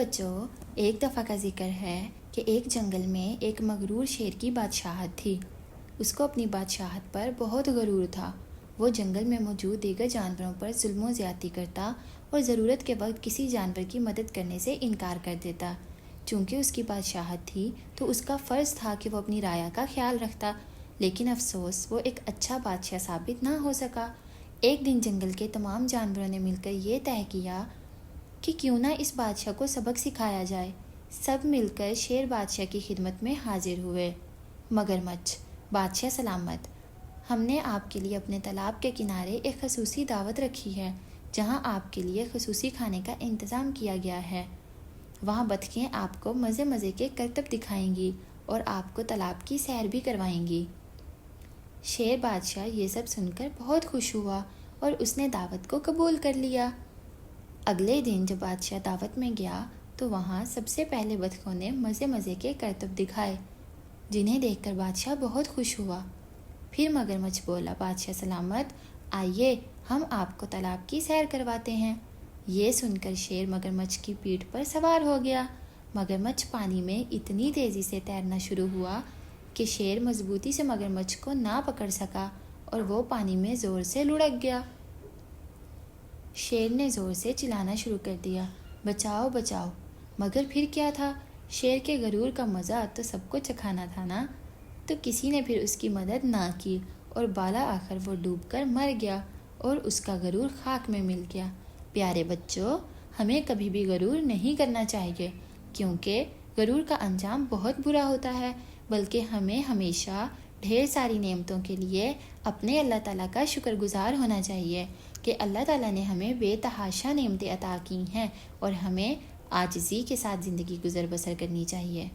بچوں، ایک دفعہ کا ذکر ہے کہ ایک جنگل میں ایک مغرور شیر کی بادشاہت تھی۔ اس کو اپنی بادشاہت پر بہت غرور تھا۔ وہ جنگل میں موجود دیگر جانوروں پر ظلم و زیادتی کرتا اور ضرورت کے وقت کسی جانور کی مدد کرنے سے انکار کر دیتا۔ چونکہ اس کی بادشاہت تھی تو اس کا فرض تھا کہ وہ اپنی رعایا کا خیال رکھتا، لیکن افسوس وہ ایک اچھا بادشاہ ثابت نہ ہو سکا۔ ایک دن جنگل کے تمام جانوروں نے مل کر یہ طے کیا کہ کیوں نہ اس بادشاہ کو سبق سکھایا جائے۔ سب مل کر شیر بادشاہ کی خدمت میں حاضر ہوئے۔ مگرمچھ: بادشاہ سلامت، ہم نے آپ کے لیے اپنے تالاب کے کنارے ایک خصوصی دعوت رکھی ہے، جہاں آپ کے لیے خصوصی کھانے کا انتظام کیا گیا ہے۔ وہاں بطخیں آپ کو مزے مزے کے کرتب دکھائیں گی اور آپ کو تالاب کی سیر بھی کروائیں گی۔ شیر بادشاہ یہ سب سن کر بہت خوش ہوا اور اس نے دعوت کو قبول کر لیا۔ اگلے دن جب بادشاہ دعوت میں گیا تو وہاں سب سے پہلے بطخوں نے مزے مزے کے کرتب دکھائے، جنہیں دیکھ کر بادشاہ بہت خوش ہوا۔ پھر مگرمچھ بولا، بادشاہ سلامت، آئیے ہم آپ کو تالاب کی سیر کرواتے ہیں۔ یہ سن کر شیر مگرمچھ کی پیٹھ پر سوار ہو گیا۔ مگرمچھ پانی میں اتنی تیزی سے تیرنا شروع ہوا کہ شیر مضبوطی سے مگرمچھ کو نہ پکڑ سکا اور وہ پانی میں زور سے لڑک گیا۔ شیر نے زور سے چلانا شروع کر دیا، بچاؤ بچاؤ! مگر پھر کیا تھا، شیر کے غرور کا مزہ تو سب کو چکھانا تھا نا، تو کسی نے پھر اس کی مدد نہ کی اور بالا آخر وہ ڈوب کر مر گیا اور اس کا غرور خاک میں مل گیا۔ پیارے بچوں، ہمیں کبھی بھی غرور نہیں کرنا چاہیے، کیونکہ غرور کا انجام بہت برا ہوتا ہے، بلکہ ہمیں ہمیشہ ڈھیر ساری نعمتوں کے لیے اپنے اللہ تعالیٰ کا شکر گزار ہونا چاہیے کہ اللہ تعالیٰ نے ہمیں بے تحاشا نعمتیں عطا کی ہیں اور ہمیں عاجزی کے ساتھ زندگی گزر بسر کرنی چاہیے۔